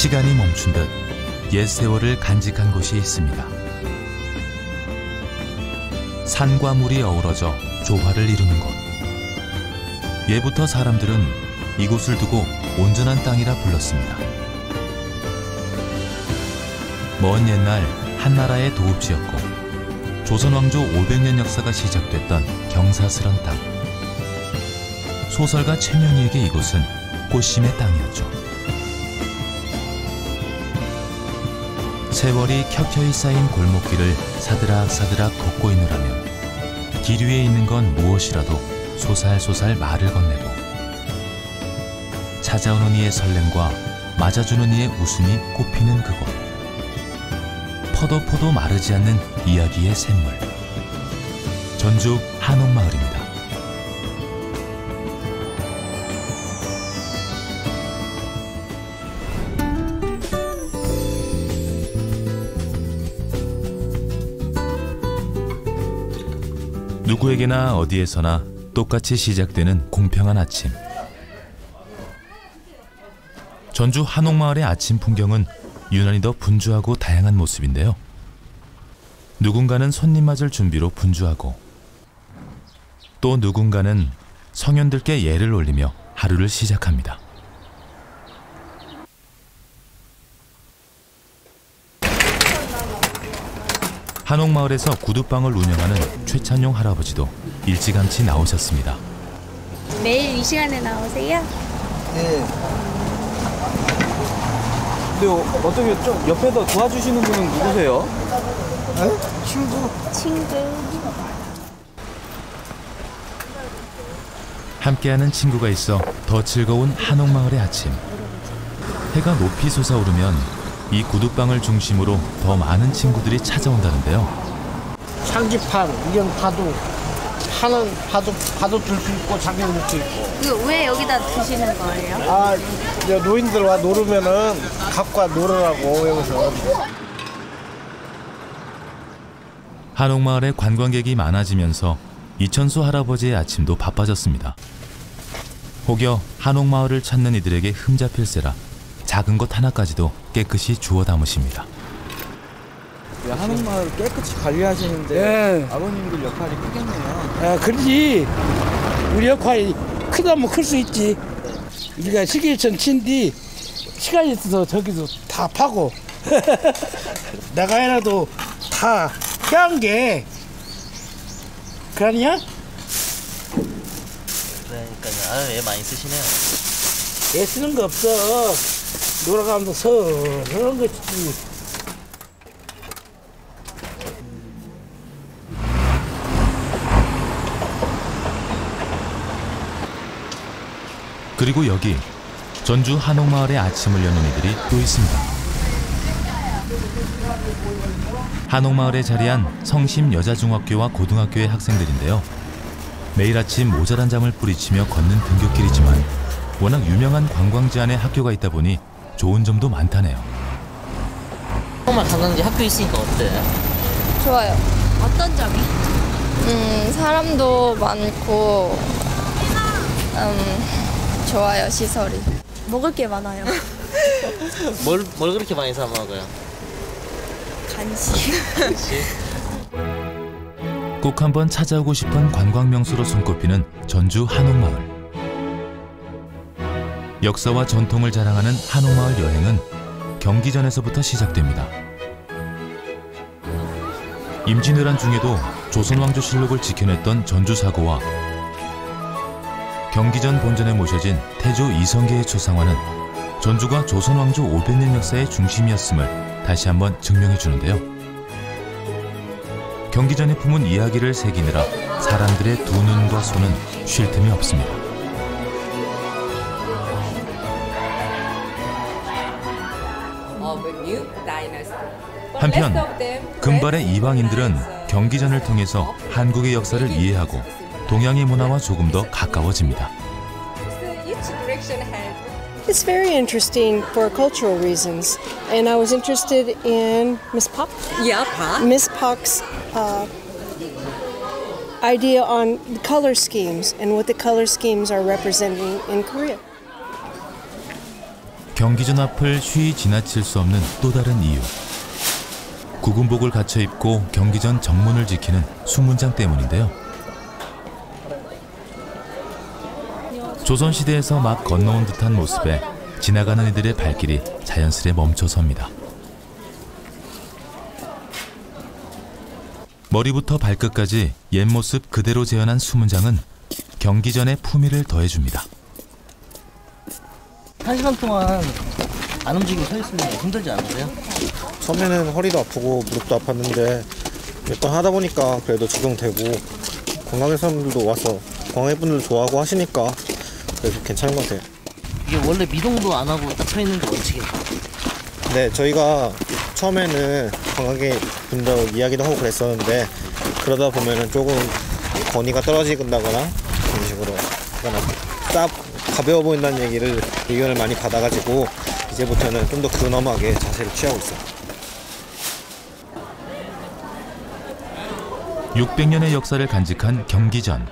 시간이 멈춘 듯 옛 세월을 간직한 곳이 있습니다. 산과 물이 어우러져 조화를 이루는 곳. 예부터 사람들은 이곳을 두고 온전한 땅이라 불렀습니다. 먼 옛날 한나라의 도읍지였고 조선 왕조 500년 역사가 시작됐던 경사스런 땅. 소설가 최면희에게 이곳은 꽃심의 땅이었죠. 세월이 켜켜이 쌓인 골목길을 사드락사드락 걷고 있노라면 길 위에 있는 건 무엇이라도 소살소살 말을 건네고 찾아오는 이의 설렘과 맞아주는 이의 웃음이 꽃피는 그곳. 퍼도 마르지 않는 이야기의 샘물. 전주 한옥마을입니다. 누구에게나 어디에서나 똑같이 시작되는 공평한 아침. 전주 한옥마을의 아침 풍경은 유난히 더 분주하고 다양한 모습인데요. 누군가는 손님 맞을 준비로 분주하고 또 누군가는 성현들께 예를 올리며 하루를 시작합니다. 한옥마을에서 구두방을 운영하는 최찬용 할아버지도 일찌감치 나오셨습니다. 매일 이 시간에 나오세요? 네. 근데 어떻게 좀 옆에서 도와주시는 분은 누구세요? 네? 친구. 함께하는 친구가 있어 더 즐거운 한옥마을의 아침. 해가 높이 솟아오르면 이 구두방을 중심으로 더 많은 친구들이 찾아온다는데요. 장지판, 이런 파도 들 수 있고 장경 들 수 있고. 이거 왜 여기다 드시는 거예요? 아, 노인들 와 노르면은 갖고 와 놀으라고 여기서. 한옥마을에 관광객이 많아지면서 이천수 할아버지의 아침도 바빠졌습니다. 혹여 한옥마을을 찾는 이들에게 흠잡힐세라 작은 것 하나까지도 깨끗이 주워 담으십니다. 한옥마을 깨끗이 관리하시는데 네. 아버님들 역할이 크겠네요. 아, 그러지. 우리 역할이 크다면 클 수 있지. 우리가 시계천 친뒤 시간이 있어서 저기서 다 파고 내가 해라도 다 해한 게 그러냐? 그러니까요. 아유, 애 많이 쓰시네요. 애 쓰는 거 없어. 놀아가면서 서러운 것이지. 그리고 여기 전주 한옥마을의 아침을 여는 이들이 또 있습니다. 한옥마을에 자리한 성심 여자중학교와 고등학교의 학생들인데요. 매일 아침 모자란 잠을 뿌리치며 걷는 등굣길이지만 워낙 유명한 관광지 안에 학교가 있다 보니 좋은 점도 많다네요. 한옥마을 관광지 학교 있으니까 어때? 좋아요. 어떤 점이? 사람도 많고 좋아요, 시설이. 먹을 게 많아요. 뭘 그렇게 많이 사 먹어요? 간식. 꼭 한번 찾아오고 싶은 관광 명소로 손꼽히는 전주 한옥마을. 역사와 전통을 자랑하는 한옥마을 여행은 경기전에서부터 시작됩니다. 임진왜란 중에도 조선왕조실록을 지켜냈던 전주사고와 경기전 본전에 모셔진 태조 이성계의 초상화는 전주가 조선왕조 500년 역사의 중심이었음을 다시 한번 증명해주는데요. 경기전에 품은 이야기를 새기느라 사람들의 두 눈과 손은 쉴 틈이 없습니다. 한편 금발의 이방인들은 경기전을 통해서 한국의 역사를 이해하고 동양의 문화와 조금 더 가까워집니다. It's very interesting for cultural reasons, and I was interested in Miss Pak. Yeah, Pak. Miss Pak's idea on the color schemes and what the color schemes are representing in Korea. 경기전 앞을 쉬이 지나칠 수 없는 또 다른 이유. 구군복을 갖춰 입고 경기전 정문을 지키는 수문장 때문인데요. 조선시대에서 막 건너온 듯한 모습에 지나가는 이들의 발길이 자연스레 멈춰섭니다. 머리부터 발끝까지 옛 모습 그대로 재현한 수문장은 경기전의 품위를 더해줍니다. 1시간 동안 안 움직이고 서 있으면 힘들지 않으세요? 처음에는 허리도 아프고 무릎도 아팠는데 몇 번 하다 보니까 그래도 적응되고 관광객 사람들도 와서 관광객분들도 좋아하고 하시니까 그래서 괜찮은 것 같아요. 이게 원래 미동도 안 하고 딱 서 있는 게 원칙이에요? 네, 저희가 처음에는 관광객분들 이야기도 하고 그랬었는데 그러다 보면은 조금 권위가 떨어진다거나 그런 식으로 딱 가벼워 보인다는 얘기를 의견을 많이 받아가지고 이제부터는 좀 더 근엄하게 자세를 취하고 있어요. 600년의 역사를 간직한 경기전.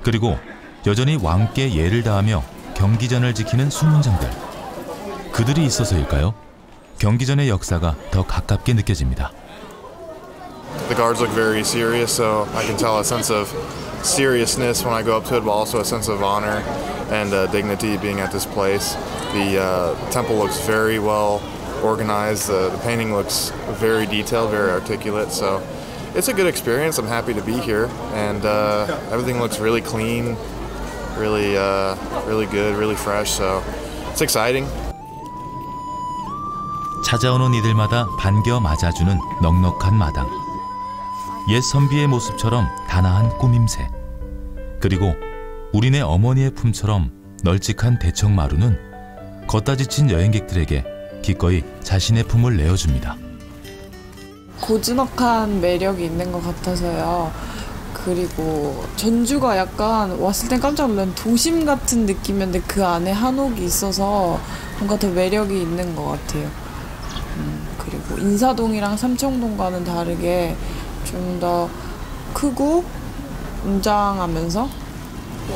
그리고 여전히 왕께 예를 다하며 경기전을 지키는 수문장들. 그들이 있어서일까요? 경기전의 역사가 더 가깝게 느껴집니다. The guards look very serious, so I can tell a sense of seriousness when I go up to it, but also a sense of honor and dignity being at this place. The temple looks very well organized. The painting looks very detailed, very articulate. So it's a good experience. I'm happy to be here, and everything looks really clean, really good, really fresh. So it's exciting. 찾아오는 이들마다 반겨 맞아주는 넉넉한 마당. 옛 선비의 모습처럼 단아한 꾸밈새. 그리고 우리네 어머니의 품처럼 널찍한 대청마루는 걷다 지친 여행객들에게 기꺼이 자신의 품을 내어줍니다. 고즈넉한 매력이 있는 것 같아서요. 그리고 전주가 약간 왔을 땐 깜짝 놀란 도심 같은 느낌이었는데 그 안에 한옥이 있어서 뭔가 더 매력이 있는 것 같아요. 그리고 인사동이랑 삼청동과는 다르게 좀 더 크고 웅장하면서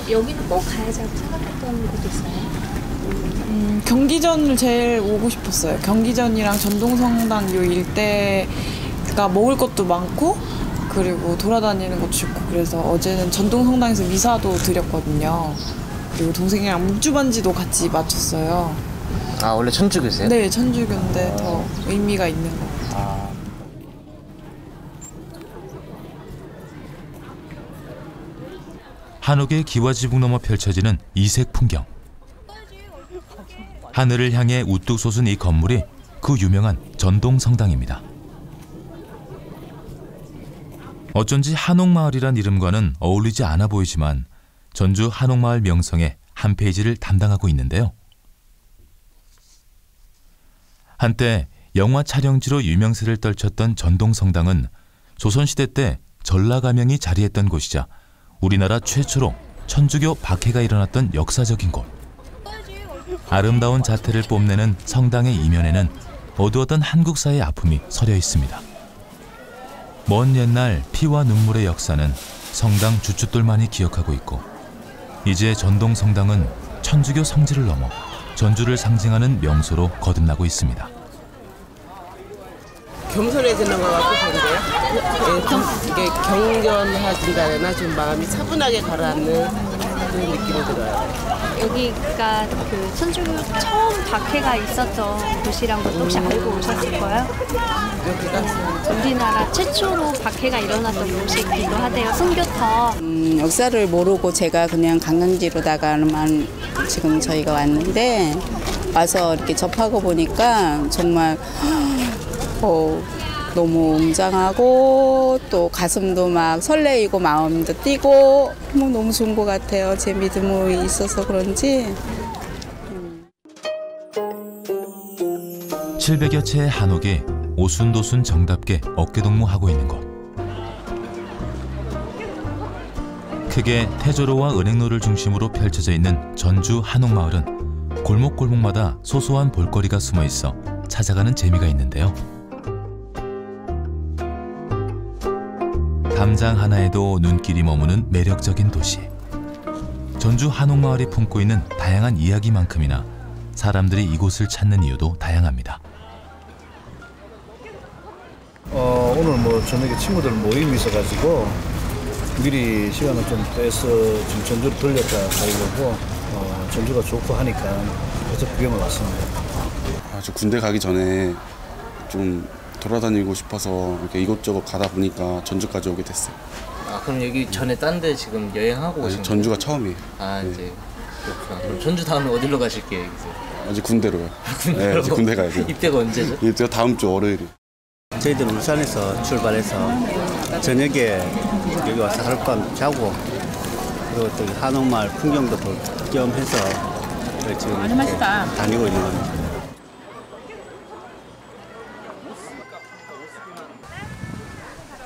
여기는 꼭 가야지 하고 생각했던 곳도 있어요? 경기전을 제일 오고 싶었어요. 경기전이랑 전동성당 요 일대가 먹을 것도 많고 그리고 돌아다니는 것도 좋고 그래서 어제는 전동성당에서 미사도 드렸거든요. 그리고 동생이랑 묵주반지도 같이 맞췄어요. 아, 원래 천주교세요? 네, 천주교인데 더 의미가 있는 것 같아요. 한옥의 기와지붕 넘어 펼쳐지는 이색 풍경. 하늘을 향해 우뚝 솟은 이 건물이 그 유명한 전동성당입니다. 어쩐지 한옥마을이란 이름과는 어울리지 않아 보이지만 전주 한옥마을 명성의 한 페이지를 담당하고 있는데요. 한때 영화 촬영지로 유명세를 떨쳤던 전동성당은 조선시대 때 전라가명이 자리했던 곳이자 우리나라 최초로 천주교 박해가 일어났던 역사적인 곳. 아름다운 자태를 뽐내는 성당의 이면에는 어두웠던 한국사의 아픔이 서려 있습니다. 먼 옛날 피와 눈물의 역사는 성당 주춧돌만이 기억하고 있고 이제 전동성당은 천주교 성지를 넘어 전주를 상징하는 명소로 거듭나고 있습니다. 겸손해지는 것 같고 그런데요. 이게 경건해진다거나 좀 마음이 차분하게 가라앉는 그런 느낌이 들어요. 여기가 그 천주교 처음 박해가 있었던 곳이란 것도 혹시 알고 오셨을까요? 여기가 우리나라 최초로 박해가 일어났던 곳이기도 하대요. 송교터. 역사를 모르고 제가 그냥 관광지로다가만 지금 저희가 왔는데 와서 이렇게 접하고 보니까 정말 너무 웅장하고 또 가슴도 막 설레이고 마음도 뛰고 너무 좋은 것 같아요. 제 믿음이 있어서 그런지. 700여 채의 한옥이 오순도순 정답게 어깨동무하고 있는 곳. 크게 태조로와 은행로를 중심으로 펼쳐져 있는 전주 한옥마을은 골목골목마다 소소한 볼거리가 숨어 있어 찾아가는 재미가 있는데요. 담장 하나에도 눈길이 머무는 매력적인 도시. 전주 한옥마을이 품고 있는 다양한 이야기만큼이나 사람들이 이곳을 찾는 이유도 다양합니다. 오늘 뭐 저녁에 친구들 모임이 있어가지고 미리 시간을 좀 빼서 좀 전주로 돌렸다 가려고 전주가 좋고 하니까 그래서 구경을 왔습니다. 저 군대 가기 전에 좀 돌아다니고 싶어서 이렇게 이곳저곳 가다 보니까 전주까지 오게 됐어요. 아, 그럼 여기 전에 딴 데 지금 여행하고 오신 거예요? 전주가 처음이에요. 아, 네. 이제 그렇구나. 그럼 전주 다음에 어디로 가실 계획이세요? 아직 군대로요. 군대로? 네, 아직 군대 가야 돼요. 입대가 언제죠? 입대가 다음 주 월요일이요. 저희들 울산에서 출발해서 저녁에 여기 와서 하룻밤 자고 그리고 또 한옥마을 풍경도 볼 겸 해서 지금 다니고 있는 겁니다.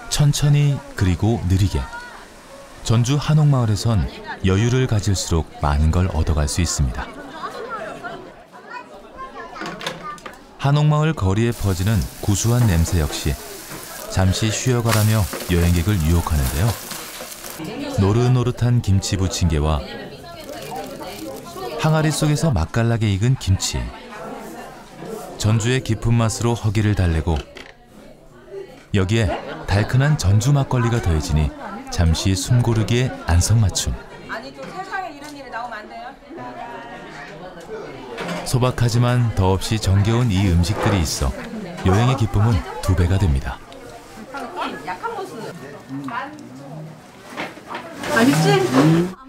천천히 그리고 느리게 전주 한옥마을에선 여유를 가질수록 많은 걸 얻어갈 수 있습니다. 한옥마을 거리에 퍼지는 구수한 냄새 역시 잠시 쉬어가라며 여행객을 유혹하는데요. 노릇노릇한 김치 부침개와 항아리 속에서 맛깔나게 익은 김치, 전주의 깊은 맛으로 허기를 달래고 여기에 달큰한 전주 막걸리가 더해지니 잠시 숨고르기에 안성맞춤. 소박하지만 더없이 정겨운 이 음식들이 있어 여행의 기쁨은 2배가 됩니다. 맛있지?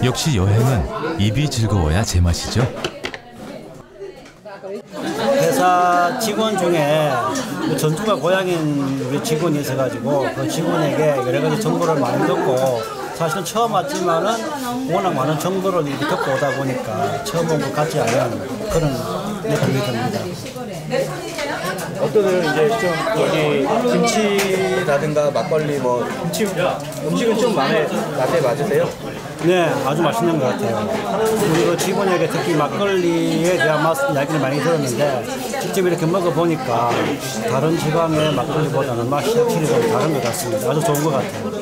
역시 여행은 입이 즐거워야 제맛이죠. 회사 직원 중에 전주가 고향인 우리 직원이 있어가지고 그 직원에게 여러 가지 정보를 많이 듣고 사실은 처음 왔지만은 워낙 많은 정보를 이렇게 듣고 오다 보니까 처음 온 것 같지 않은 그런 느낌이 듭니다. 어떤 이제 좀 여기 김치라든가 막걸리 뭐 음식은 좀 맛에 맞으세요? 네, 아주 맛있는 것 같아요. 그리고 직원에게 특히 막걸리에 대한 맛 이야기를 많이 들었는데 직접 이렇게 먹어보니까 다른 지방의 막걸리보다는 맛이 확실히 좀 다른 것 같습니다. 아주 좋은 것 같아요.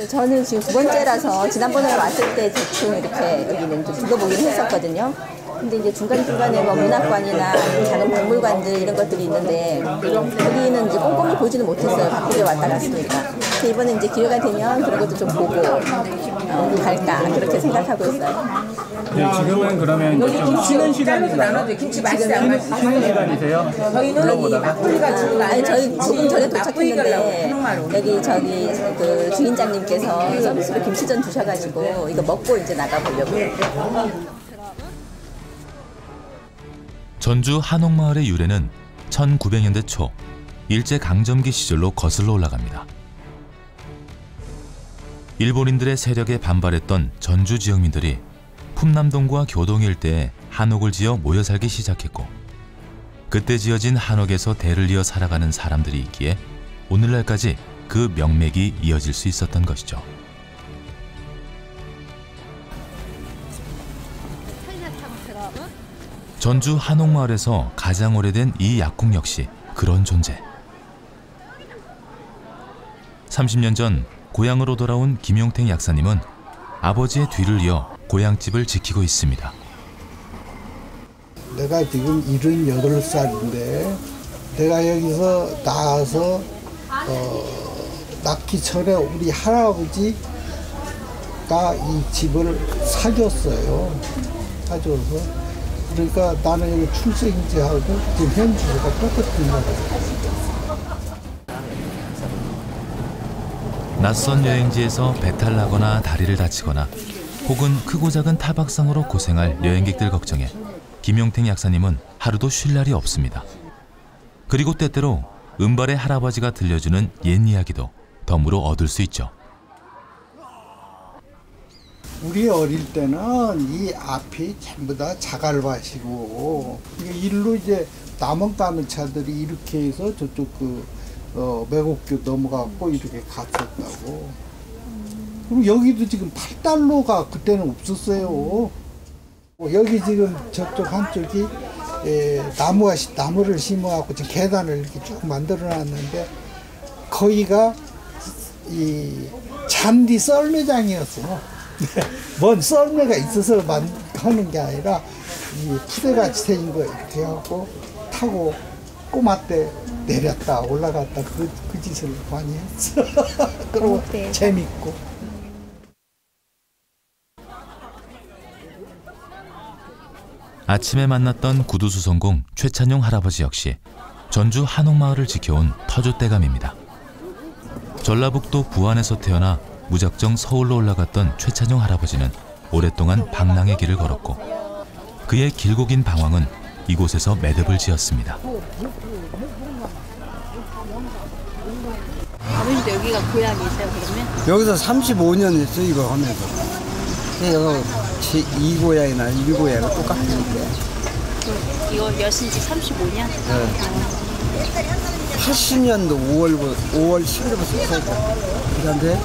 저는 지금 2번째라서 지난번에 왔을 때 대충 이렇게 여기는 좀 둘러보긴 했었거든요. 근데 이제 중간중간에 뭐 문학관이나 작은 박물관들 이런 것들이 있는데 여기는 이제 꼼꼼히 보지는 못했어요. 바쁘게 왔다 갔으니까. 그래서 이번에 이제 기회가 되면 그런 것도 좀 보고 갈까 그렇게 생각하고 있어요. 네, 지금은 그러면 좀 쉬는 시간이세요? 쉬는 시간이세요? 아니 저희 조금 전에 도착했는데 여기 그 주인장님께서 서비스로 김치전 주셔가지고 이거 먹고 이제 나가보려고요. 전주 한옥마을의 유래는 1900년대 초 일제강점기 시절로 거슬러 올라갑니다. 일본인들의 세력에 반발했던 전주 지역민들이 품남동과 교동 일대에 한옥을 지어 모여 살기 시작했고 그때 지어진 한옥에서 대를 이어 살아가는 사람들이 있기에 오늘날까지 그 명맥이 이어질 수 있었던 것이죠. 전주 한옥마을에서 가장 오래된 이 약국 역시 그런 존재. 30년 전 고향으로 돌아온 김용택 약사님은 아버지의 뒤를 이어 고향집을 지키고 있습니다. 내가 지금 78살인데 내가 여기서 나와서 낳기 전에 우리 할아버지가 이 집을 사줬어요. 사줘서. 그러니까 나는 여기 출생지하고 지금 현주소가 똑같은 거예요. 낯선 여행지에서 배탈 나거나 다리를 다치거나 혹은 크고 작은 타박상으로 고생할 여행객들 걱정에 김용택 약사님은 하루도 쉴 날이 없습니다. 그리고 때때로 은발의 할아버지가 들려주는 옛 이야기도 덤으로 얻을 수 있죠. 우리 어릴 때는 이 앞이 전부 다 자갈밭이고 일로 이제 남원 가는 차들이 이렇게 해서 저쪽 매곡교 넘어가고 이렇게 갔었다고. 그럼 여기도 지금 8달로가 그때는 없었어요. 여기 지금 저쪽 한쪽이 나무를 심어갖고 지금 계단을 이렇게 쭉 만들어놨는데 거기가 이 잔디 썰매장이었어. 뭔 썰매가 있어서 타는 게 아니라 이 푸대같이 생긴 거 이렇게 해갖고 타고 꼬마 때 내렸다 올라갔다 그 짓을 많이 했어. 그리고 재밌고. 아침에 만났던 구두수성공 최찬용 할아버지 역시 전주 한옥마을을 지켜온 터줏대감입니다. 전라북도 부안에서 태어나 무작정 서울로 올라갔던 최찬용 할아버지는 오랫동안 방랑의 길을 걸었고 그의 길고 긴 방황은 이곳에서 매듭을 지었습니다. 아버지도 여기가 고향이세요 그러면? 여기서 35년 했어 이거 하면서. 이거 제 2고향이나 1고향은 똑같으니까. 이거 몇인지 35년? 네. 80년도 5월 10일부터 했으니까. 그런데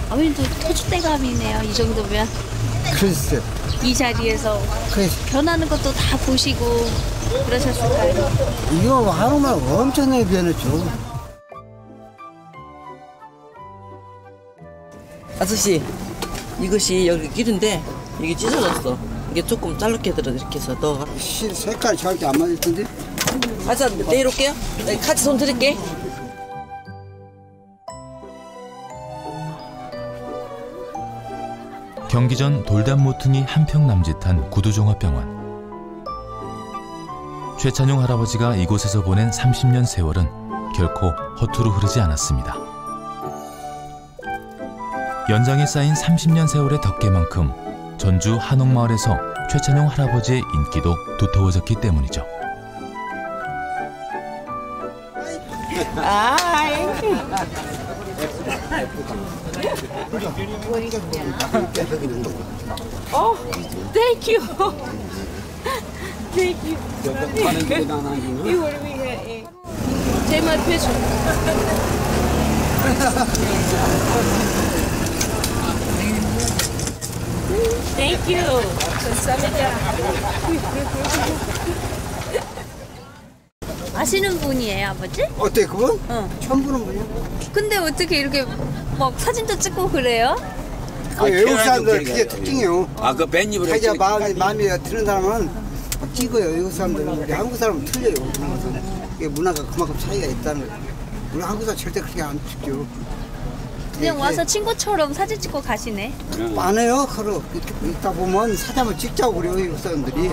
아버님도 터줏대감이네요 이 정도면. 글쎄. 이 자리에서 변하는 것도 다 보시고 그러셨을까요? 이거 한옥마을 엄청나게 변했죠. 아저씨, 이것이 여기 길인데 이게 찢어졌어. 이게 조금 잘라게 들어 이렇게 해서 넣어가. 색깔이 잘게 안 맞을 텐데. 아자 내일 올게요. 네, 같이 손 드릴게. 경기전 돌담 모퉁이 한평 남짓한 구두종합병원. 최찬용 할아버지가 이곳에서 보낸 30년 세월은 결코 허투루 흐르지 않았습니다. 연장에 쌓인 30년 세월의 덕계만큼 전주 한옥마을에서 최찬용 할아버지의 인기도 두터워졌기 때문이죠. Oh, thank you. Thank you. You were here. Take my picture. Thank you. 아시는 분이에요 아버지? 어때 그건? 응. 처음 보는 분이야. 근데 어떻게 이렇게 막 사진도 찍고 그래요? 그 외국 사람들 그게 특징이에요. 그 밴입으로 자기가 마음에 드는 사람은 막 찍어요. 외국 사람들은. 우리 한국 사람은 틀려요. 이게 문화가 그만큼 차이가 있다는 거예요. 우리 한국 사람 절대 그렇게 안 찍죠. 그냥 와서 친구처럼 사진 찍고 가시네. 안 해요. 그러 있다 보면 사진 한번 찍자고 그래요. 외국 사람들이.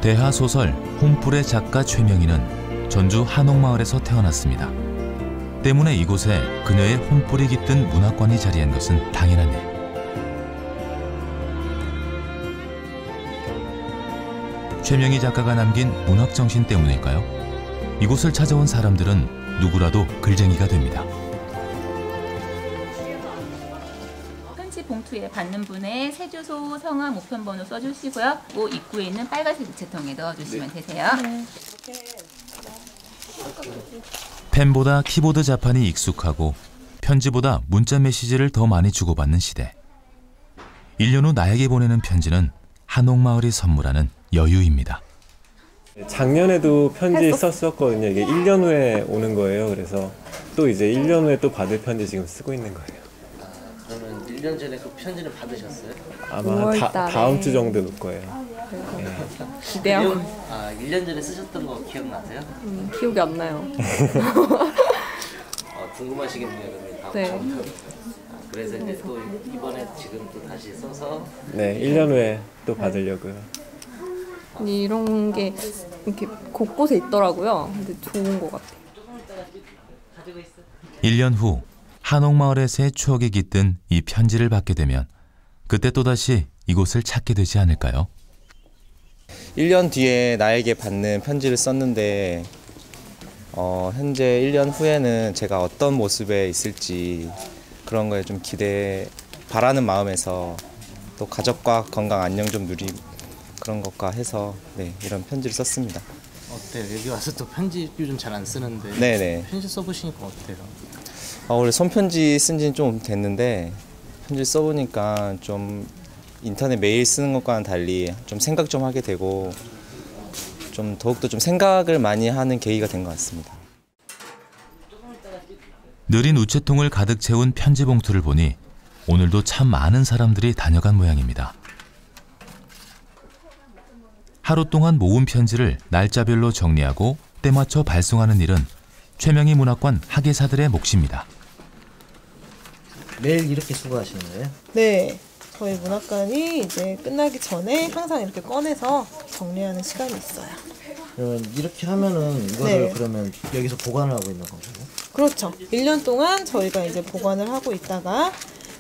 대하소설 홈불의 작가 최명희는 전주 한옥마을에서 태어났습니다. 때문에 이곳에 그녀의 홈불이 깃든 문학관이 자리한 것은 당연한 일. 최명희 작가가 남긴 문학정신 때문일까요? 이곳을 찾아온 사람들은 누구라도 글쟁이가 됩니다. 편지 봉투에 받는 분의 새 주소, 성함, 우편번호 써주시고요. 그 입구에 있는 빨간색 우체통에 넣어주시면 되세요. 펜보다 키보드 자판이 익숙하고 편지보다 문자 메시지를 더 많이 주고받는 시대. 1년 후 나에게 보내는 편지는 한옥마을이 선물하는 여유입니다. 작년에도 편지 썼었거든요. 이게 1년 후에 오는 거예요. 그래서 또 이제 1년 후에 또 받을 편지 지금 쓰고 있는 거예요. 그러면 1년 전에 그 편지는 받으셨어요? 아마 다음 주 정도 올 거예요. 네. 기대하고. 1년 전에 쓰셨던 거 기억나세요? 기억이 안 나요. 궁금하시겠네요. 그러면 네. 다음부터. 그래서 이제 또 이번에 지금 또 다시 써서. 네, 1년 후에 또 받으려고요. 이런 게 이렇게 곳곳에 있더라고요. 근데 좋은 것 같아요. 1년 후 한옥마을의 새 추억이 깃든 이 편지를 받게 되면 그때 또다시 이곳을 찾게 되지 않을까요? 1년 뒤에 나에게 받는 편지를 썼는데 현재 1년 후에는 제가 어떤 모습에 있을지 그런 거에 좀 바라는 마음에서 또 가족과 건강 안녕 좀 누리고 그런 것과 해서 이런 편지를 썼습니다. 어때요? 여기 와서 또 편지 요즘 잘 안 쓰는데 네네. 편지 써보시니까 어때요? 원래 손편지 쓴 지는 좀 됐는데 편지 써보니까 좀 인터넷 메일 쓰는 것과는 달리 좀 생각 좀 하게 되고 좀 더욱더 좀 생각을 많이 하는 계기가 된 것 같습니다. 느린 우체통을 가득 채운 편지 봉투를 보니 오늘도 참 많은 사람들이 다녀간 모양입니다. 하루 동안 모은 편지를 날짜별로 정리하고 때맞춰 발송하는 일은 최명희 문학관 학예사들의 몫입니다. 매일 이렇게 수고하시는 거예요? 네. 저희 문학관이 이제 끝나기 전에 항상 이렇게 꺼내서 정리하는 시간이 있어요. 그러면 이렇게 하면은 이거를 네. 그러면 여기서 보관을 하고 있는 건가요? 그렇죠. 1년 동안 저희가 이제 보관을 하고 있다가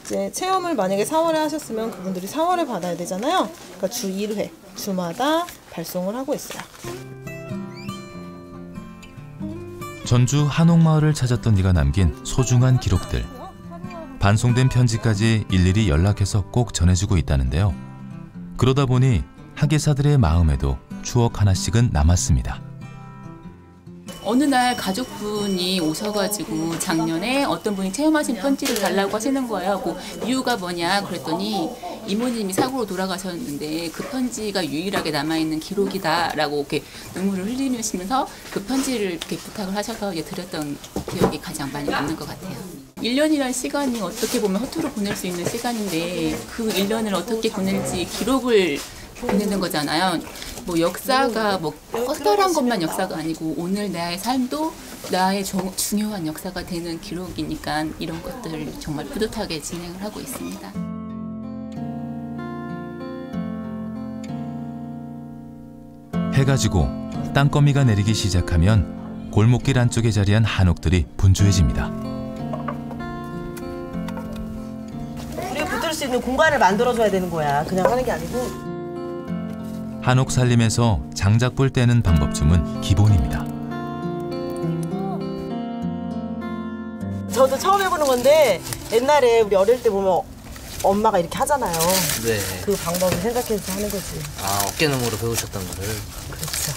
이제 체험을 만약에 4월에 하셨으면 그분들이 4월에 받아야 되잖아요. 그러니까 주 1회, 주마다 발송을 하고 있어요. 전주 한옥마을을 찾았던 이가 남긴 소중한 기록들. 반송된 편지까지 일일이 연락해서 꼭 전해주고 있다는데요. 그러다 보니 학예사들의 마음에도 추억 하나씩은 남았습니다. 어느 날 가족분이 오셔가지고 작년에 어떤 분이 체험하신 편지를 달라고 하시는 거예요. 그 이유가 뭐냐 그랬더니 이모님이 사고로 돌아가셨는데 그 편지가 유일하게 남아있는 기록이다라고 이렇게 눈물을 흘리시면서 그 편지를 이렇게 부탁을 하셔서 이제 드렸던 기억이 가장 많이 남는 것 같아요. 1년이라는 시간이 어떻게 보면 허투루 보낼 수 있는 시간인데 그 1년을 어떻게 보낼지 기록을 보내는 거잖아요. 뭐 역사가 뭐 커다란 것만 역사가 아니고 오늘 나의 삶도 나의 중요한 역사가 되는 기록이니까 이런 것들 정말 뿌듯하게 진행을 하고 있습니다. 해가 지고 땅거미가 내리기 시작하면 골목길 안쪽에 자리한 한옥들이 분주해집니다. 우리가 붙을 수 있는 공간을 만들어줘야 되는 거야. 그냥 하는 게 아니고. 한옥 살림에서 장작불 떼는 방법 중은 기본입니다. 저도 처음 해보는 건데 옛날에 우리 어릴 때 보면 엄마가 이렇게 하잖아요. 네. 그 방법을 생각해서 하는 거지. 아, 어깨너머로 배우셨던 거를. 그렇죠.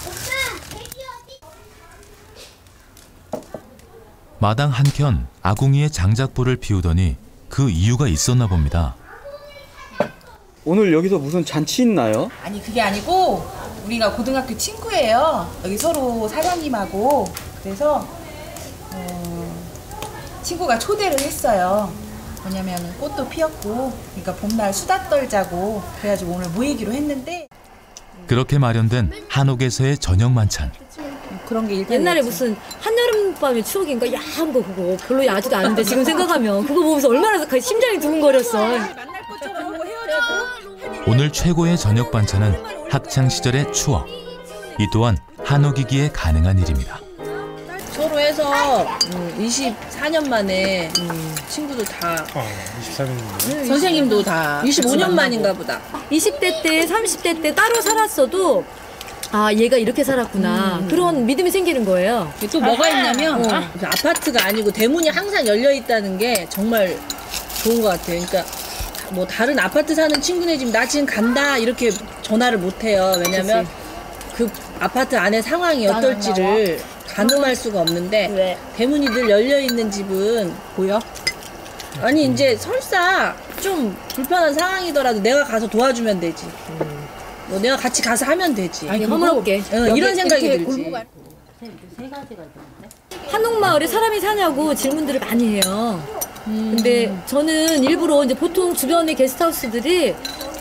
마당 한켠 아궁이에 장작불을 피우더니 그 이유가 있었나 봅니다. 오늘 여기서 무슨 잔치 있나요? 아니 그게 아니고 우리가 고등학교 친구예요. 여기 서로 사장님하고 그래서 친구가 초대를 했어요. 뭐냐면 꽃도 피었고 그러니까 봄날 수다 떨자고 그래가지고 오늘 모이기로 했는데 그렇게 마련된 한옥에서의 저녁 만찬. 그런 게 옛날에 무슨 한여름밤의 추억인가 야한 거 그거 별로 야하지도 않은데 지금 생각하면 그거 보면서 얼마나 심장이 두근거렸어. 오늘 최고의 저녁 반찬은 학창시절의 추억. 이 또한 한옥이기에 가능한 일입니다. 서로 해서 24년 만에 친구도 다 24년 선생님도 다 25년 만인가 보다. 20대 때 30대 때 따로 살았어도 아 얘가 이렇게 살았구나 그런 믿음이 생기는 거예요. 또 뭐가 있냐면 아파트가 아니고 대문이 항상 열려 있다는 게 정말 좋은 것 같아요. 그러니까 뭐 다른 아파트 사는 친구네 집 나 지금 간다 이렇게 전화를 못 해요. 왜냐면 그 아파트 안의 상황이 어떨지를 가늠할 수가 없는데 왜? 대문이 늘 열려 있는 집은 보여? 아니 이제 설사 좀 불편한 상황이더라도 내가 가서 도와주면 되지. 뭐 내가 같이 가서 하면 되지. 아니 허물없게 이런 생각이 들지. 한옥마을에 사람이 사냐고 질문들을 많이 해요. 근데 저는 일부러 이제 보통 주변의 게스트하우스들이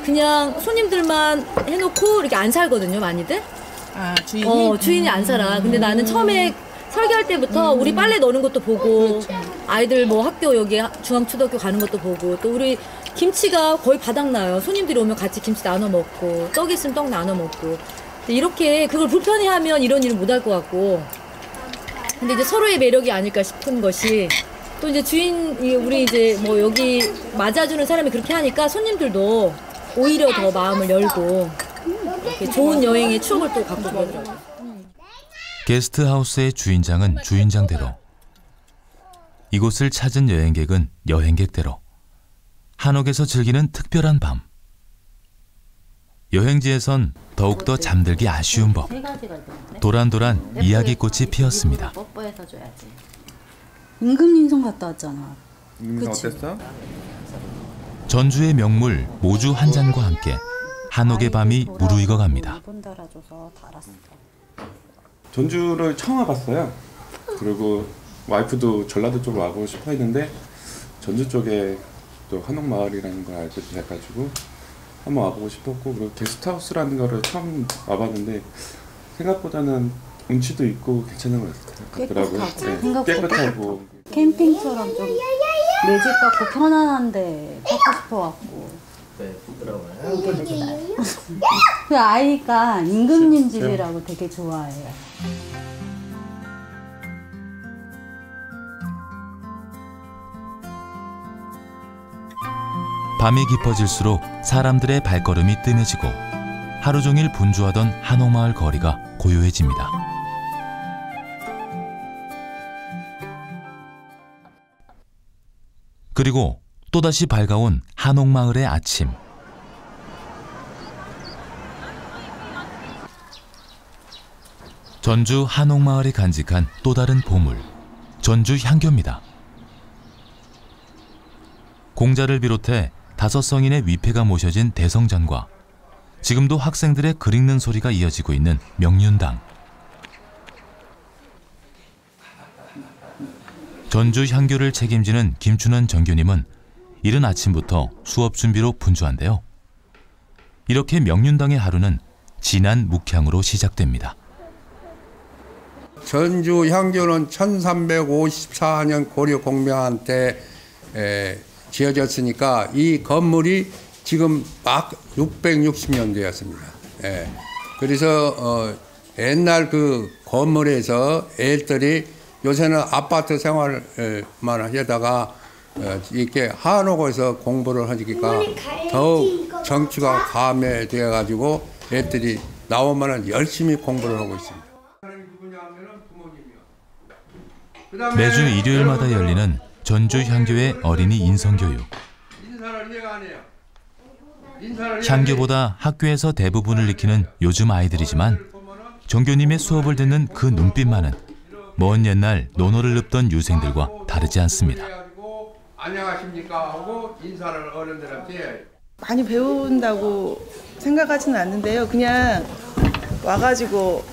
그냥 손님들만 해놓고 이렇게 안 살거든요, 많이들. 아, 주인이? 주인이 안 살아. 근데 나는 처음에 설계할 때부터 우리 빨래 넣는 것도 보고, 아이들 뭐 학교 여기 중앙초등학교 가는 것도 보고, 또 우리 김치가 거의 바닥나요. 손님들이 오면 같이 김치 나눠 먹고, 떡 있으면 떡 나눠 먹고. 이렇게 그걸 불편해하면 이런 일을 못 할 것 같고. 근데 이제 서로의 매력이 아닐까 싶은 것이 또 이제 주인이 우리 이제 뭐 여기 맞아주는 사람이 그렇게 하니까 손님들도 오히려 더 마음을 열고 이렇게 좋은 여행의 추억을 또 갖고 가더라고요. 게스트하우스의 주인장은 주인장대로, 이곳을 찾은 여행객은 여행객대로, 한옥에서 즐기는 특별한 밤. 여행지에선 더욱더 잠들기 아쉬운 법. 도란도란 이야기꽃이 피었습니다. 뽀뽀해서 줘야지. 임금님성 갔다 왔잖아. 임금님 어땠어? 전주의 명물 모주 한 잔과 함께 한옥의 밤이 무르익어 갑니다. 돈 달아줘서 달았어. 전주를 처음 와봤어요. 그리고 와이프도 전라도 쪽으로 와보고 싶어 했는데 전주 쪽에 또 한옥마을이라는 걸 알게 돼가지고 한번 와보고 싶었고, 그리고 게스트하우스라는 거를 처음 와봤는데 생각보다는 운치도 있고 괜찮은 것 같더라고요. 네, 깨끗하고 캠핑처럼 좀 내 집 같고 편안한데 갖고 싶어갖고. 네, 부끄러워요. 그 아이가 임금님 집이라고 되게 좋아해요. 밤이 깊어질수록 사람들의 발걸음이 뜸해지고 하루 종일 분주하던 한옥마을 거리가 고요해집니다. 그리고 또다시 밝아온 한옥마을의 아침. 전주 한옥마을이 간직한 또 다른 보물, 전주 향교입니다. 공자를 비롯해 5성인의 위패가 모셔진 대성전과 지금도 학생들의 글 읽는 소리가 이어지고 있는 명륜당. 전주 향교를 책임지는 김춘원 정교님은 이른 아침부터 수업 준비로 분주한데요. 이렇게 명륜당의 하루는 진한 묵향으로 시작됩니다. 전주 향교는 1354년 고려 공명한 때 지어졌으니까 이 건물이 지금 막 660년 되었습니다. 그래서 옛날 그 건물에서 애들이 요새는 아파트 생활만 하다가 이렇게 한옥에서 공부를 하니까 더욱 정치가 감해되어 가지고 애들이 나오면 열심히 공부를 하고 있습니다. 매주 일요일마다 열리는 전주 향교의 어린이 인성교육. 향교보다 학교에서 대부분을 익히는 요즘 아이들이지만 정교님의 수업을 듣는 그 눈빛만은 먼 옛날 논어를 읊던 유생들과 다르지 않습니다. 안녕하십니까 하고 인사를 어른들한테 많이 배운다고 생각하지는 않는데요. 그냥 와가지고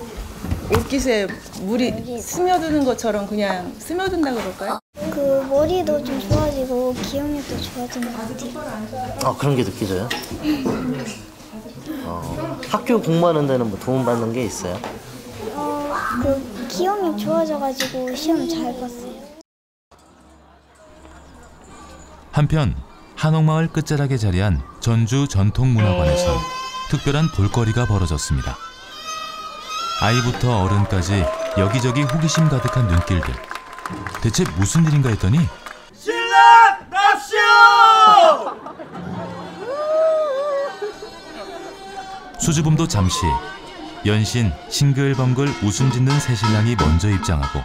옷깃에 물이 스며드는 것처럼 그냥 스며든다 그럴까요? 그 머리도 좀 좋아지고 기억력도 좋아지는 것 같아요. 아, 그런 게 느껴져요? 학교 공부하는 데는 뭐 도움 받는 게 있어요? 그 기억력 좋아져가지고 시험 잘 봤어요. 한편 한옥마을 끝자락에 자리한 전주 전통문화관에서 특별한 볼거리가 벌어졌습니다. 아이부터 어른까지 여기저기 호기심 가득한 눈길들. 대체 무슨 일인가 했더니 신랑 납시오! 수줍음도 잠시, 연신 싱글벙글 웃음 짓는 새신랑이 먼저 입장하고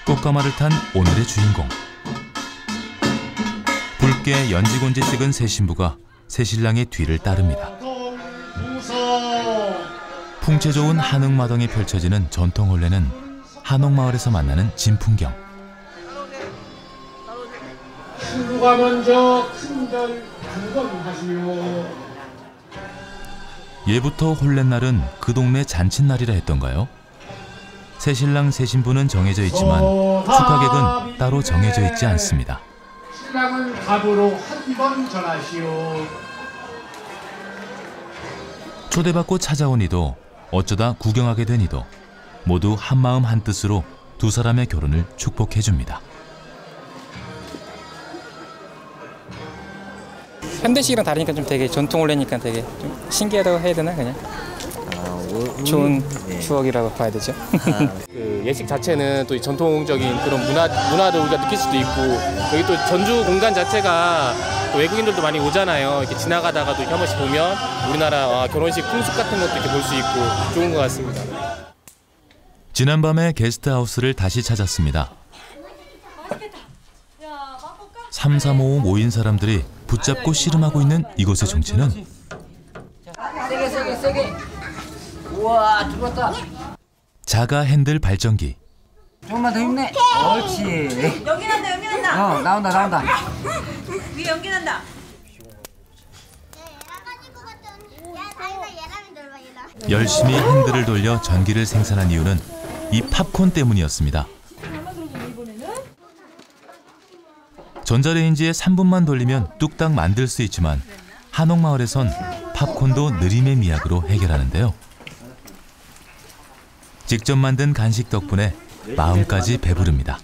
꽃가마를 탄 오늘의 주인공. 붉게 연지곤지 찍은 새신부가 새신랑의 뒤를 따릅니다. 풍채 좋은 한옥마당에 펼쳐지는 전통혼례는 한옥마을에서 만나는 진풍경. 신부가 먼저 큰절 경건하시오. 예부터 혼례날은 그 동네 잔칫날이라 했던가요? 새신랑 새신부는 정해져 있지만 축하객은 따로 정해져 있지 않습니다. 신랑은 갑으로 한 번 전하시오. 초대받고 찾아온 이도 어쩌다 구경하게 된 이도 모두 한마음 한뜻으로 두 사람의 결혼을 축복해줍니다. 현대식이랑 다르니까 좀 되게 전통 혼례니까 되게 좀 신기하다고 해야 되나 그냥? 좋은 추억이라고 봐야 되죠. 그 예식 자체는 또 전통적인 그런 문화를 우리가 느낄 수도 있고, 여기 또 전주 공간 자체가 또 외국인들도 많이 오잖아요. 이렇게 지나가다가도 이렇게 한 번씩 보면 우리나라 결혼식 풍습 같은 것도 이렇게 볼 수 있고 좋은 것 같습니다. 지난밤에 게스트하우스를 다시 찾았습니다. 3355 모인 사람들이 붙잡고 씨름하고 있는 이곳의 정체는 세게. 우와, 들어왔다. 자가 핸들 발전기. 조금만 더 힘내. 옳지. 연기 난다. 나온다. 위에 연기 난다. 열심히 핸들을 돌려 전기를 생산한 이유는 이 팝콘 때문이었습니다. 전자레인지에 3분만 돌리면 뚝딱 만들 수 있지만 한옥마을에선 팝콘도 느림의 미학으로 해결하는데요. 직접 만든 간식 덕분에 마음까지 배부릅니다.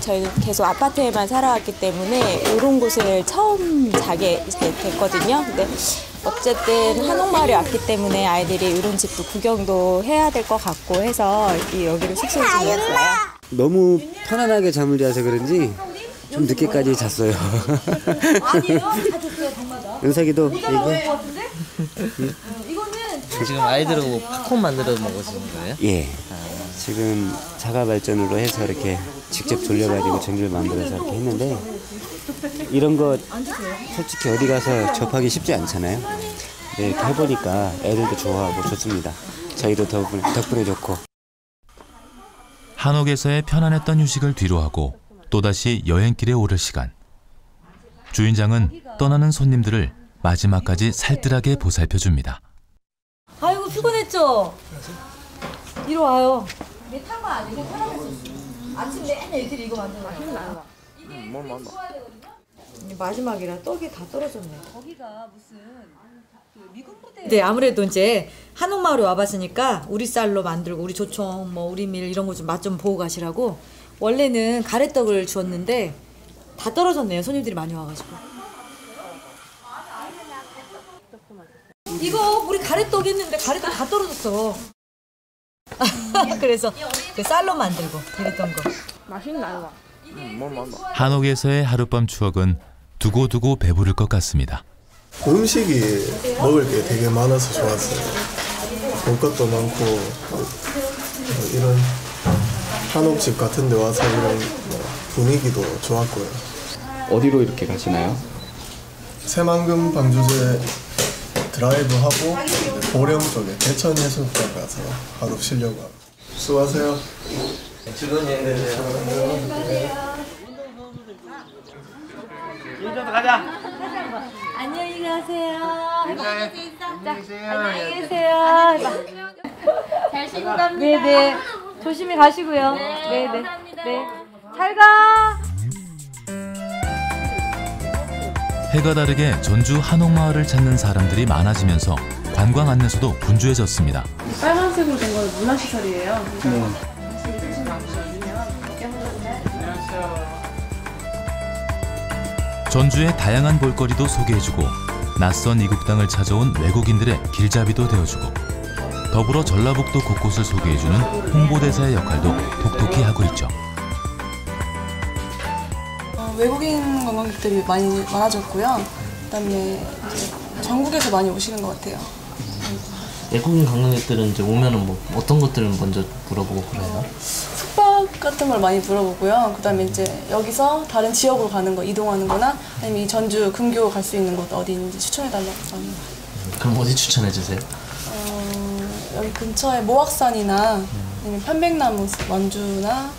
저희는 계속 아파트에만 살아왔기 때문에 이런 곳을 처음 자게 됐거든요. 근데 어쨌든 한옥마을에 왔기 때문에 아이들이 이런 집도 구경도 해야 될 것 같고 해서 여기를 숙소를 정했어요. 너무 편안하게 잠을 자서 그런지 좀 늦게까지 잤어요. 은석이도 얘기. 지금 아이들하고 팝콘 만들어 먹으시는 거예요? 예. 지금 자가 발전으로 해서 이렇게 직접 돌려가지고 전기를 만들어서 이렇게 했는데 이런 거 솔직히 어디 가서 접하기 쉽지 않잖아요. 네, 이렇게 해보니까 애들도 좋아하고 좋습니다. 저희도 덕분에 좋고. 한옥에서의 편안했던 휴식을 뒤로하고 또다시 여행길에 오를 시간. 주인장은 떠나는 손님들을 마지막까지 살뜰하게 보살펴줍니다. 아이고 피곤했죠? 이리 와요. 이게 탄 거 아니고 아침 내내 이틀 이거 만드는 거야. 힘나요. 이게 마지막이라 떡이 다 떨어졌네. 거기가 무슨 미군 부대. 네, 아무래도 이제 한옥마을에 와봤으니까 우리 쌀로 만들고 우리 조청, 뭐 우리 밀 이런 거 좀 맛 좀 보고 가시라고. 원래는 가래떡을 주었는데 다 떨어졌네요. 손님들이 많이 와가지고. 이거 우리 가래떡 했는데 가래떡 다 떨어졌어. 그래서 그 쌀로 만들고 그랬던 거. 맛있나요? 한옥에서의 하룻밤 추억은 두고두고 배부를 것 같습니다. 음식이 먹을 게 되게 많아서 좋았어요. 볼 것도 많고 이런 한옥집 같은 데 와서 이런 분위기도 좋았고요. 어디로 이렇게 가시나요? 새만금 방주제 드라이브하고 보령 쪽에 대천 해수욕장 가서 하루 쉬려고 합니다. 수고하세요. 즐거운 여행 되세요. 인사도 가자. 안녕히 가세요. 안녕히 계세요. 잘 쉬고 갑니다. 네네. 조심히 가시고요. 네네. 네. 잘 가. 해가 다르게 전주 한옥마을을 찾는 사람들이 많아지면서 관광 안내소도 분주해졌습니다. 빨간색으로 된 건 문화시설이에요. 전주의 다양한 볼거리도 소개해주고 낯선 이국땅을 찾아온 외국인들의 길잡이도 되어주고 더불어 전라북도 곳곳을 소개해주는 홍보대사의 역할도 톡톡히 하고 있죠. 외국인 관광객들이 많이 많아졌고요. 그다음에 이제 전국에서 많이 오시는 것 같아요. 외국인 관광객들은 이제 오면은 뭐 어떤 것들을 먼저 물어보고 그래요? 숙박 같은 걸 많이 물어보고요. 그다음에 이제 여기서 다른 지역으로 가는 거, 이동하는거나 아니면 이 전주 근교 갈 수 있는 곳 어디 있는지 추천해달라고 하는 거예요. 그럼 어디 추천해 주세요? 여기 근처에 모악산이나 아니면 편백나무 원주나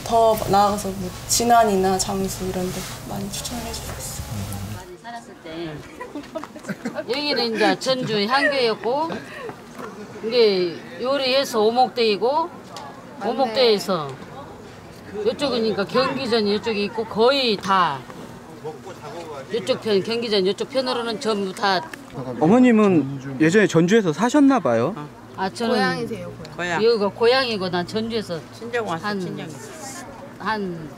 더 나아가서 뭐 진안이나 장수 이런 데 많이 추천을 해주고 있어요. 살았을 때 여기는 이제 전주 향교였고 이게 요리해서 오목대이고 오목대에서 이쪽이니까 경기전 이쪽이 있고 거의 다 이쪽 편 경기전 이쪽 편으로는 전부 다. 어머님은 예전에 전주에서 사셨나 봐요? 아 저는 고향이세요, 고향. 여기가 고향이고 난 전주에서 친정 왔어, 친정. 한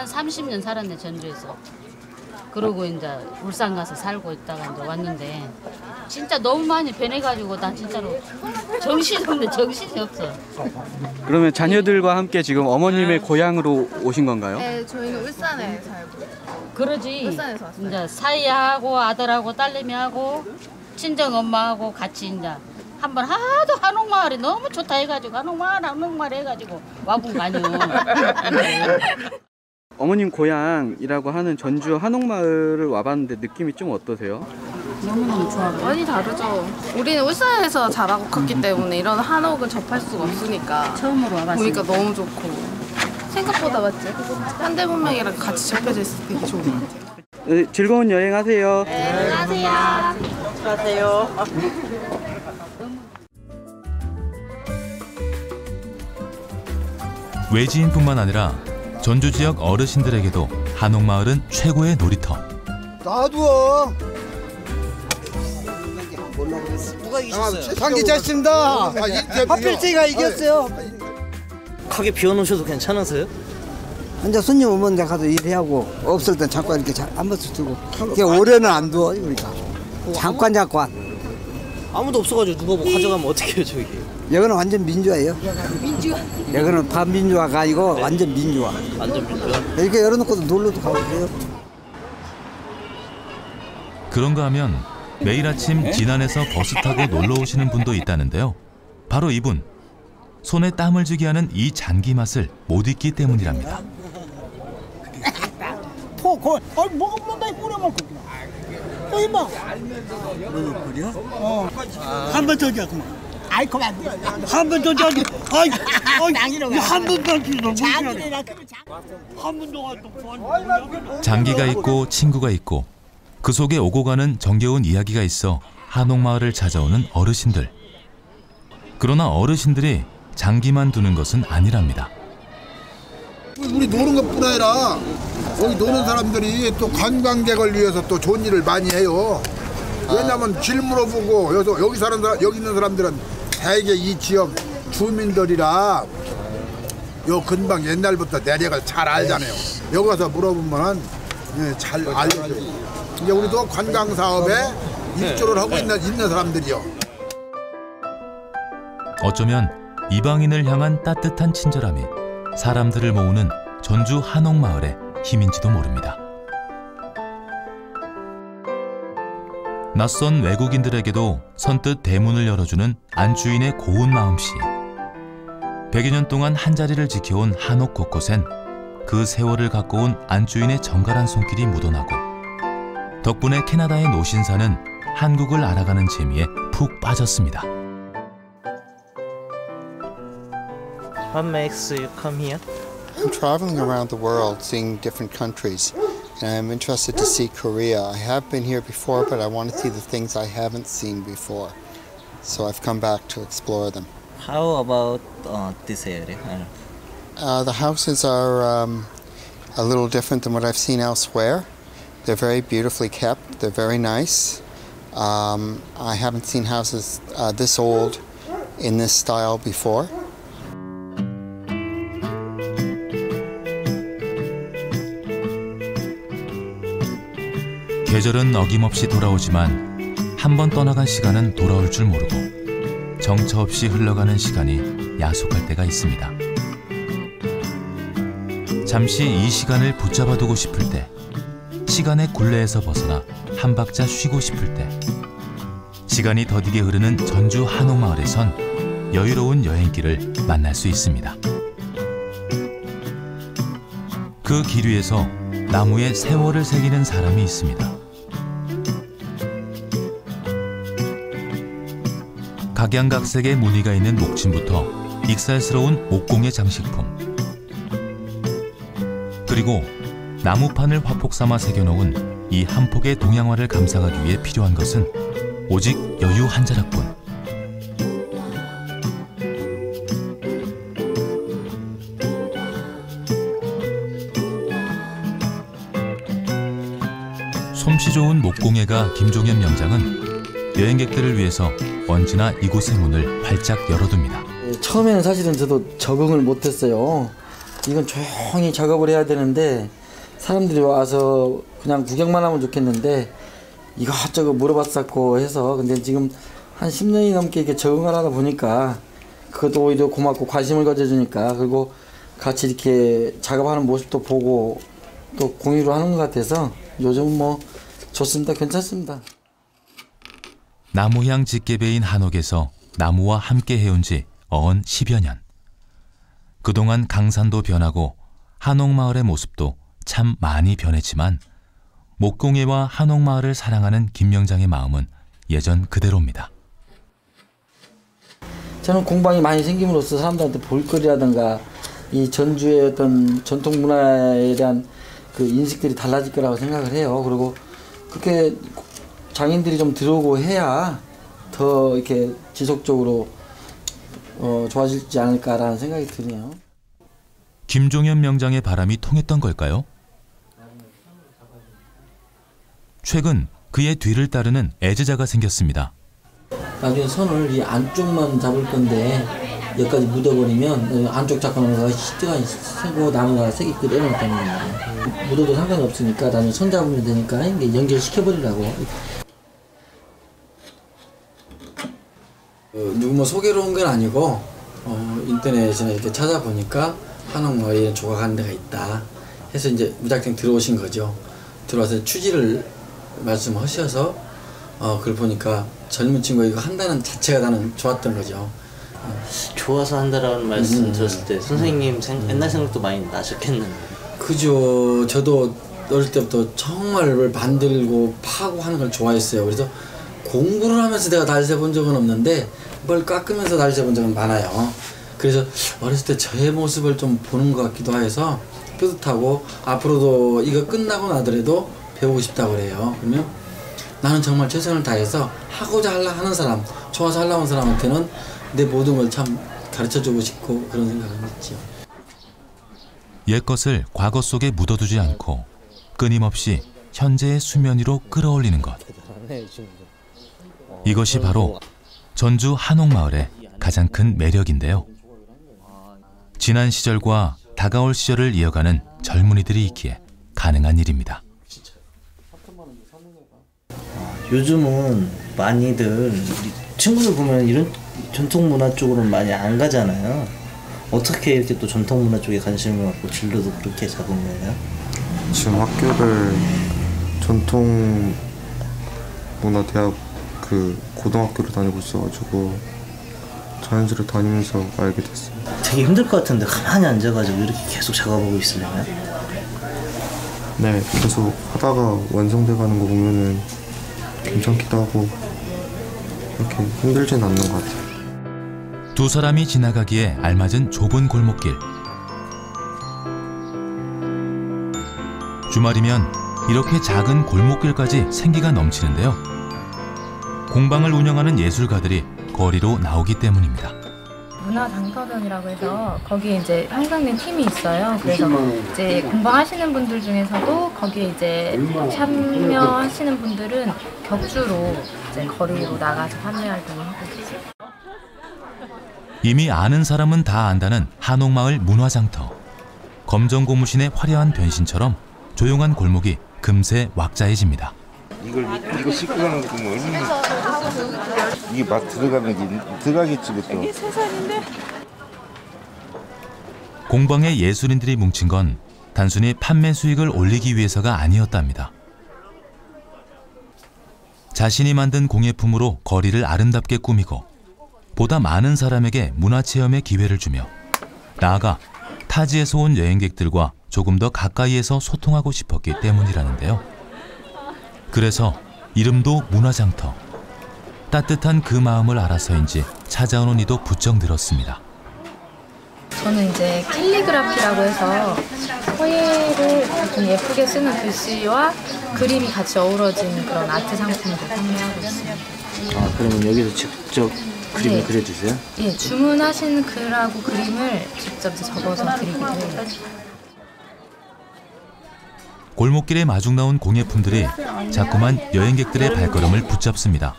30년 살았네 전주에서. 그러고 이제 울산 가서 살고 있다가 이제 왔는데 진짜 너무 많이 변해가지고 난 진짜로 정신이 없네. 정신이 없어. 그러면 자녀들과 함께 지금 어머님의 고향으로 오신 건가요? 네, 저희는 울산에 살고 있어요. 그러지. 울산에서 왔어요. 이제 사이하고 아들하고 딸내미하고 친정 엄마하고 같이 이제 한번 하도 한옥마을이 너무 좋다 해가지고 한옥마을 해가지고 와본 거 아니오. 어머님 고향이라고 하는 전주 한옥마을을 와봤는데 느낌이 좀 어떠세요? 너무너무 좋아. 많이 다르죠. 우리는 울산에서 자라고 컸기 때문에 이런 한옥을 접할 수가 없으니까 처음으로 와봤으니까 보니까 너무 좋고 생각보다 맞지? 현대문명이랑 같이 접혀져 있어서 되게 좋은 것 같아요. 즐거운 여행하세요. 네, 안녕하세요. 수고하세요. 외지인뿐만 아니라 전주 지역 어르신들에게도 한옥마을은 최고의 놀이터. 놔둬. 누가 이겼어요? 장기자입니다. 하필 제가 이겼어요. 가게 비워놓으셔도 괜찮으세요? 이제 손님 오면 내가 가서 일하고 없을 땐 잠깐 이렇게 한 번씩 두고. 이게 올해는 안 두어 그러니까. 잠깐. 아무도 없어가지고 누가 뭐 가져가면 어떻게 해요 저기? 여기는 완전 민주화예요. 민주화. 여기는 반민주화가 아니고 완전 민주화. 완전 민주화. 이렇게 열어놓고도 놀러도 가고 그래요. 그런가 하면 매일 아침 진안에서 버스 타고 놀러 오시는 분도 있다는데요. 바로 이분. 손에 땀을 쥐게 하는 이 잔기 맛을 못 잊기 때문이랍니다. 먹으면 뿌려 먹고. 또 이봐. 그래요? 한 번 더 줘. 아이 그만. 한 번 더 줘. 아이. 한 번 더 줘. 한 번 더. 장기가 있고 친구가 있고 그 속에 오고 가는 정겨운 이야기가 있어 한옥마을을 찾아오는 어르신들. 그러나 어르신들이 장기만 두는 것은 아니랍니다. 우리 노는 것뿐 아니라 여기 노는 사람들이 또 관광객을 위해서 또 좋은 일을 많이 해요. 왜냐면 길 물어보고 여기 있는 사람들은 대개 이 지역 주민들이라 요 근방 옛날부터 내력을 잘 알잖아요. 여기 가서 물어보면 잘 알려줘요. 이제 우리도 관광 사업에 입주를 하고 있는 사람들이요. 어쩌면 이방인을 향한 따뜻한 친절함이 사람들을 모으는 전주 한옥마을의 힘인지도 모릅니다. 낯선 외국인들에게도 선뜻 대문을 열어주는 안주인의 고운 마음씨. 100여 년 동안 한자리를 지켜온 한옥 곳곳엔 그 세월을 갖고 온 안주인의 정갈한 손길이 묻어나고 덕분에 캐나다의 노신사는 한국을 알아가는 재미에 푹 빠졌습니다. What makes you come here? I'm traveling around the world, seeing different countries, and I'm interested to see Korea. I have been here before, but I want to see the things I haven't seen before. So I've come back to explore them. How about this area? The houses are a little different than what I've seen elsewhere. They're very beautifully kept. They're very nice. I haven't seen houses this old in this style before. 계절은 어김없이 돌아오지만 한 번 떠나간 시간은 돌아올 줄 모르고 정처 없이 흘러가는 시간이 야속할 때가 있습니다. 잠시 이 시간을 붙잡아두고 싶을 때, 시간의 굴레에서 벗어나 한 박자 쉬고 싶을 때, 시간이 더디게 흐르는 전주 한옥마을에선 여유로운 여행길을 만날 수 있습니다. 그 길 위에서 나무에 세월을 새기는 사람이 있습니다. 각양각색의 무늬가 있는 목침부터 익살스러운 목공의 장식품, 그리고 나무판을 화폭 삼아 새겨놓은 이 한 폭의 동양화를 감상하기 위해 필요한 것은 오직 여유 한 자락뿐. 솜씨 좋은 목공예가 김종현 명장은 여행객들을 위해서 언제나 이곳의 문을 활짝 열어둡니다. 처음에는 사실은 저도 적응을 못했어요. 이건 조용히 작업을 해야 되는데 사람들이 와서 그냥 구경만 하면 좋겠는데 이것저것 물어봤었고 해서, 근데 지금 한 10년이 넘게 이렇게 적응을 하다 보니까 그것도 오히려 고맙고 관심을 가져주니까, 그리고 같이 이렇게 작업하는 모습도 보고 또 공유를 하는 것 같아서 요즘은 뭐 좋습니다. 괜찮습니다. 나무향 짙게 배인 한옥에서 나무와 함께 해온 지 어언 10여 년. 그동안 강산도 변하고 한옥마을의 모습도 참 많이 변했지만 목공예와 한옥마을을 사랑하는 김명장의 마음은 예전 그대로입니다. 저는 공방이 많이 생김으로써 사람들한테 볼거리라든가 이 전주의 어떤 전통 문화에 대한 그 인식들이 달라질 거라고 생각을 해요. 그리고 그렇게 장인들이 좀 들어오고 해야 더 이렇게 지속적으로 좋아지지 않을까라는 생각이 드네요. 김종현 명장의 바람이 통했던 걸까요? 최근 그의 뒤를 따르는 애제자가 생겼습니다. 나중에 선을 이 안쪽만 잡을 건데 여기까지 묻어버리면 안쪽 잡고 나서 시트가 세고 나무가 색이 끓여놓다는 거예요. 묻어도 상관이 없으니까 나중에 선 잡으면 되니까 이게 연결시켜버리라고. 누구 뭐 소개로 온 건 아니고 인터넷에 이렇게 찾아보니까 한옥마을에 조각하는 데가 있다 해서 이제 무작정 들어오신 거죠. 들어와서 취지를 말씀하셔서 그걸 보니까 젊은 친구가 이거 한다는 자체가 나는 좋았던 거죠. 좋아서 한다라는 말씀 들었을 때 선생님 옛날 생각도 많이 나셨겠는데. 그죠. 저도 어릴 때부터 정말 만들고 파고 하는 걸 좋아했어요. 그래서 공부를 하면서 내가 날 세본 적은 없는데 뭘 깎으면서 날 세본 적은 많아요. 그래서 어렸을 때 저의 모습을 좀 보는 것 같기도 해서 뿌듯하고 앞으로도 이거 끝나고 나더라도 배우고 싶다고 그래요. 그러면 나는 정말 최선을 다해서 하고자 하는 사람, 좋아서 하려는 사람한테는 내 모든 걸 참 가르쳐주고 싶고 그런 생각은 있죠. 옛것을 과거 속에 묻어두지 않고 끊임없이 현재의 수면 위로 끌어올리는 것. 이것이 바로 전주 한옥마을의 가장 큰 매력인데요. 지난 시절과 다가올 시절을 이어가는 젊은이들이 있기에 가능한 일입니다. 요즘은 많이들 친구들 보면 이런 전통 문화 쪽으로는 많이 안 가잖아요. 어떻게 이렇게 또 전통 문화 쪽에 관심을 갖고 진로도 그렇게 잡은 거예요? 지금 학교를 전통 문화 대학 그 고등학교를 다니고 있어가지고 자연스레 다니면서 알게 됐어요. 되게 힘들 것 같은데 가만히 앉아가지고 이렇게 계속 작업하고 있으려면? 네, 계속 하다가 완성돼가는 거 보면은 괜찮기도 하고 그렇게 힘들진 않는 것 같아요. 두 사람이 지나가기에 알맞은 좁은 골목길. 주말이면 이렇게 작은 골목길까지 생기가 넘치는데요. 공방을 운영하는 예술가들이 거리로 나오기 때문입니다. 문화장터전이라고 해서 거기에 이제 형성된 팀이 있어요. 그래서 이제 공방하시는 분들 중에서도 거기에 이제 참여하시는 분들은 격주로 이제 거리로 나가서 판매 활동을 하고 있어요. 이미 아는 사람은 다 안다는 한옥마을 문화장터. 검정고무신의 화려한 변신처럼 조용한 골목이 금세 왁자해집니다. 이거 씻고 가는 거 보면 얼마나 이게 막 들어가겠지 또. 이게 세상인데. 공방에 예술인들이 뭉친 건 단순히 판매 수익을 올리기 위해서가 아니었답니다. 자신이 만든 공예품으로 거리를 아름답게 꾸미고 보다 많은 사람에게 문화체험의 기회를 주며 나아가 타지에서 온 여행객들과 조금 더 가까이에서 소통하고 싶었기 때문이라는데요. 그래서 이름도 문화장터. 따뜻한 그 마음을 알아서인지 찾아오는 이도 부쩍 늘었습니다. 저는 이제 캘리그라피라고 해서 서예를 좀 예쁘게 쓰는 글씨와 그림이 같이 어우러진 그런 아트 상품도 판매하고 있습니다. 아, 그러면 여기서 직접 그림을 네. 그려주세요? 예, 주문하신 글하고 그림을 직접 적어서 드리기도 해요. 골목길에 마중 나온 공예품들이 자꾸만 여행객들의 발걸음을 붙잡습니다.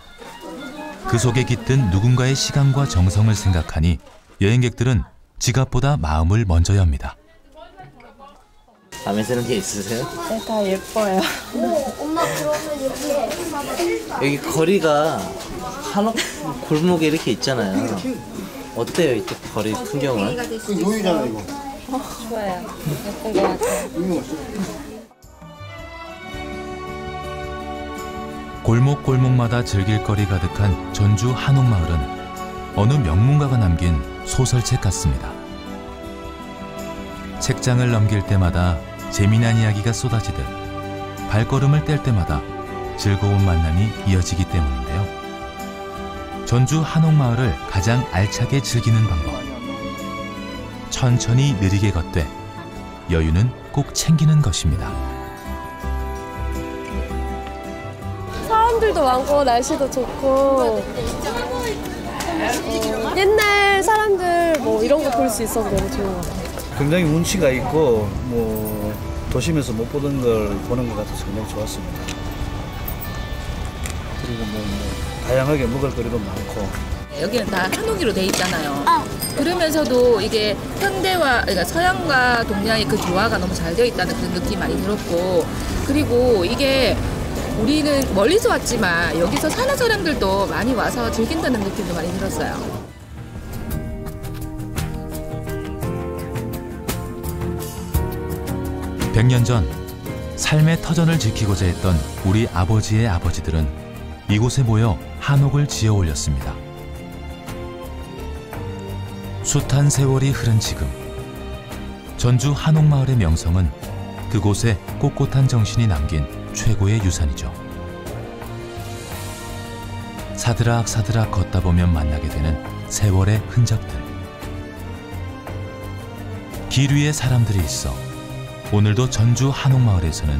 그 속에 깃든 누군가의 시간과 정성을 생각하니 여행객들은 지갑보다 마음을 먼저 엽니다. 마음에 드는 게 있으세요? 네, 다 예뻐요. 엄마 그러면 여기 거리가 한옥 골목에 이렇게 있잖아요. 어때요, 이때 거리 풍경은? 그 요유잖아 이거. 좋아요. 예쁜 것 같아요. 골목골목마다 즐길 거리 가득한 전주 한옥마을은 어느 명문가가 남긴 소설책 같습니다. 책장을 넘길 때마다 재미난 이야기가 쏟아지듯 발걸음을 뗄 때마다 즐거운 만남이 이어지기 때문인데요. 전주 한옥마을을 가장 알차게 즐기는 방법. 천천히 느리게 걷되 여유는 꼭 챙기는 것입니다. 사람들도 많고 날씨도 좋고 옛날 사람들 뭐 이런 거 볼 수 있어서 너무 좋은 것 같아요. 굉장히 운치가 있고 뭐 도심에서 못 보던 걸 보는 것 같아서 굉장히 좋았습니다. 그리고 뭐 다양하게 먹을 거리도 많고. 여기는 다 한옥으로 돼 있잖아요. 그러면서도 이게 현대와 그러니까 서양과 동양의 그 조화가 너무 잘 되어 있다는 그런 느낌이 많이 들었고, 그리고 이게 우리는 멀리서 왔지만 여기서 사는 사람들도 많이 와서 즐긴다는 느낌도 많이 들었어요. 100년 전 삶의 터전을 지키고자 했던 우리 아버지의 아버지들은 이곳에 모여 한옥을 지어 올렸습니다. 숱한 세월이 흐른 지금, 전주 한옥마을의 명성은 그곳에 꼿꼿한 정신이 남긴 최고의 유산이죠. 사드락사드락 걷다 보면 만나게 되는 세월의 흔적들. 길 위에 사람들이 있어 오늘도 전주 한옥마을에서는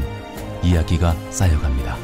이야기가 쌓여갑니다.